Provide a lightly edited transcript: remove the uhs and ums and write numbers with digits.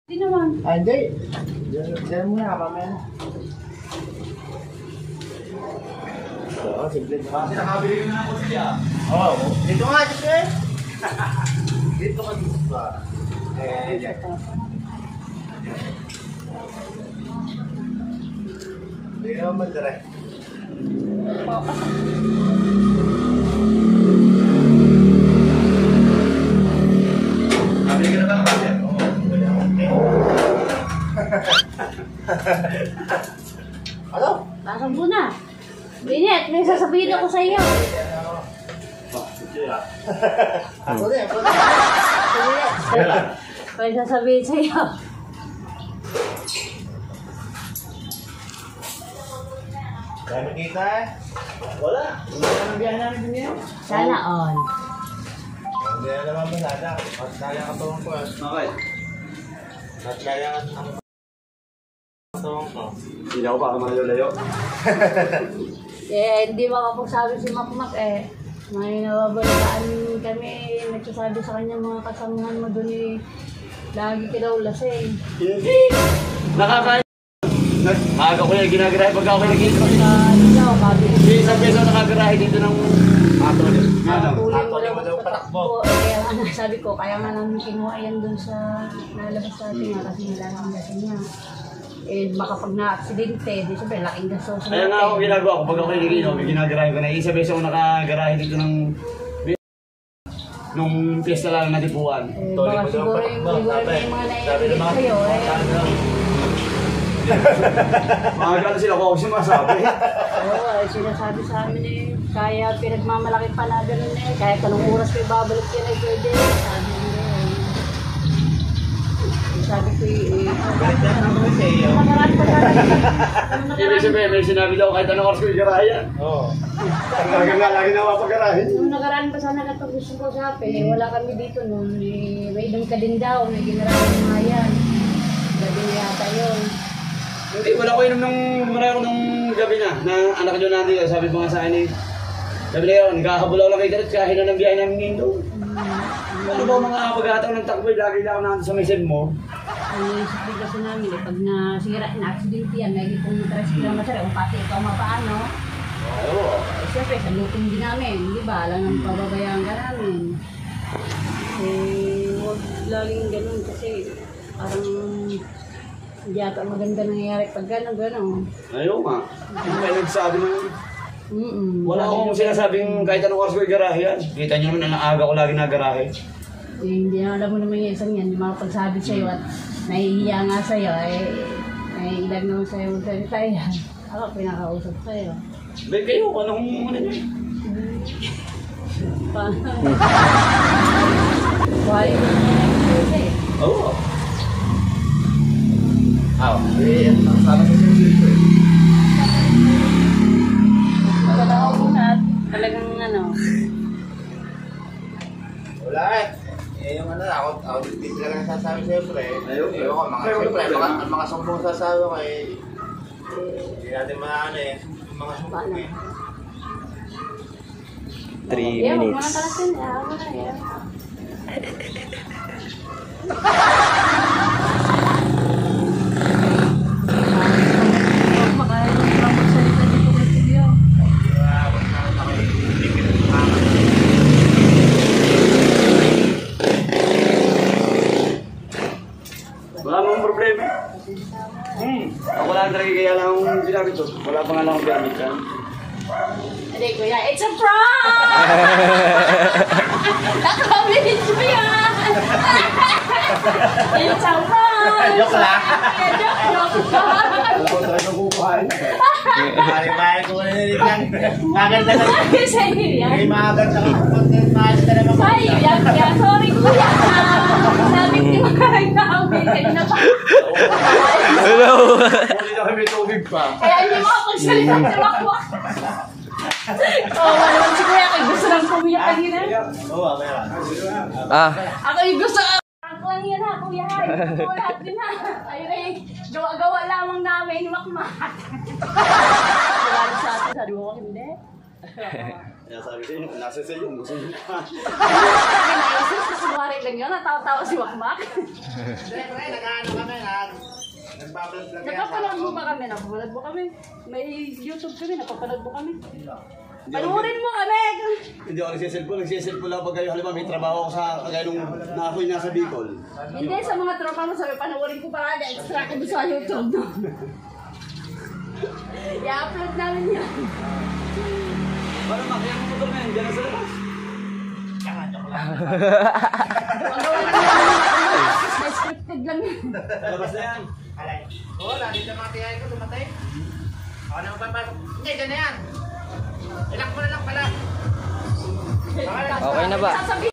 Hindi naman. Ah, hindi. Diyan muna, mamaya na. Oo, simple na. Kasi nakabili ko na ako siya. Oo. Dito nga, dito eh. Dito ka dito ba? Yan. Hindi naman dire. Nakabili ka na ba kasi? Ano? Pasok mo na. Binet, may sasabihin ako sa iyo. Ako din, ako din. Binet, may sasabihin sa iyo. Dami kita eh. Wala. Hindi ka nang biyahe namin din yan. Sana all. Hindi na naman masada. Mas kaya ka tawang ko eh. Okay. Mas kaya ka tawang ko. Hindi na ako baka malayo-layo. Hindi makapagsabi si Makmak eh. May nababalitaan kami, nagsasabi sa kanya mga kasamahan mo doon eh. Lagi ka daw lasing. Nakakain. Aga ko yung ginagarahe pagka ako nag-iintro. Hindi Isang beso nakagarahe dito ng matulog. Matulog mo daw patakbo. Kaya nga sabi ko, kaya nga namin kinuha yan doon sa nalabas sa atin nga kasi nilalang natin niya. Eh baka pag na-aksidente, di sabi, laking gaso sa Kaya nga ako ginagawa ko pag ako nag-iintro, ginagarahe ko na. Isang beso ako nakagarahe dito ng nung piyesta lang na tipuan. Baka siguro yung mga naiinit sa'yo Mga gano'n sila ko sumasabi. Oo, sinasabi sa amin eh, kaya pinagmamalaki pa na gano'n eh, kahit anong oras kayo babalik yan ay pwede. Sabi nila eh. Sabi ko eh, Balik na naman sa iyo. nakaraan pa Ibig sabihin, may sinabi daw kahit anong oras ko igarahe yan. Oo. Lagi na mapagarahe. nung nakaraan pa sana na ito gusto ko sabi, eh, wala kami dito noon, eh, may idong ka din daw, may ginaraan mga yan. Gabi yata yun. Hindi, wala ko inom ng marami ko nung gabi na anak nyo natin, sabi mo nga sa akin eh. Sabi na yun, nagkakabulaw lang kayo dito, kahit na ng biyahe namin ngayon doon. Ano ba mga pag-ataw ng takboy, lagi na ako natin sa message mo. Ang isip din kasi namin, eh, pag nasira, na-accident yan, may itong 3 kilometer, kung pati ikaw mapaano. Oo. Eh, siyempre, salutin din namin, di ba? Alam ng pababayaan ka namin. Eh, huwag laging ganun kasi parang hindi yata maganda nangyayari pag gano'n. Ayaw nga. Hindi kayo nagsabi ng... Wala akong sinasabing kahit anong oras ko igarahe yan. Kita nyo naman ang aga ko lagi nagarahe. Eh, hindi na alam mo naman yung isang yan, hindi makapagsabi sa'yo at nahihiya nga sa'yo, eh, naiilag naman sa'yo magsalita yan. Ako, pinakausap sa'yo. Ba't kayo? Anong ano nyo? Paano? Why? Oo. Eh, ang sabi ko sa iyo eh. Pagkatao ko na talagang ano. Wala eh. Eh, yung ano, ako dito lang sasabi sa'yo, pre. Ayoko, mga sumbong sasabi ko eh. Hindi natin maano eh. Yung mga sumbong eh. 3 Yeah, huwag mo minutes. na talasin. Ako na yan. Wala mong problema. Ako lang talaga kaya lang akong ginamit to. Wala pa nga lang akong gamit yan. Hindi, kuya, it's a prank! Nakabilis mo yan! It's a prank! Joke lang. Joke lang! Ako talaga kukuhain. Mahal ko na nilip yan. Maganda ka. Sa'yo yan. May maganda ka. Mahal ka na mga. Sa'yo yan. Sorry, kuya. Sabi ko yung makarang namin. Hello! Hindi na kami tubig pa. Kaya hindi mo ako salita sa wakwak. Oo, naman si kuya. Ako gusto lang kumiyak kanina. Oo, meron. Ako yung gusto. Ako lang yan ha, kuya. Ito lahat din ha. Ayun eh, gawa-gawa lamang namin, makmak. Wala sa atin, sabi mo hindi. Kaya sabi sa inyo, kung nasa sa iyo, gusto nyo pa. Naisip ko sumari lang yun, natawa-tawa si Wakmak. Hindi, pre, nag-ano kami, nagbablog lang yan. Napapanood mo ba kami? Napapanood mo kami? May YouTube kami, napapanood mo kami. Panurin mo kami! Hindi ako nagsiselfon lang pag kayo, halimbawa may trabaho ako sa kagaya nung na ako'y nasa Bicol. Hindi, sa mga tropa mo, sabi, panurin ko para extra ko doon sa YouTube. No? I-upload namin yan. Para makaya mo motor na yan, dyan na sa labas. Magawa lang yan. May scripted lang yan. Labas na yan. Alay. Oo, lagi sa mga tiyahin ko, tumatay. Ako na magpapasok. Hindi, dyan na yan. Ilak mo na lang pala. Okay na ba? Sasabihin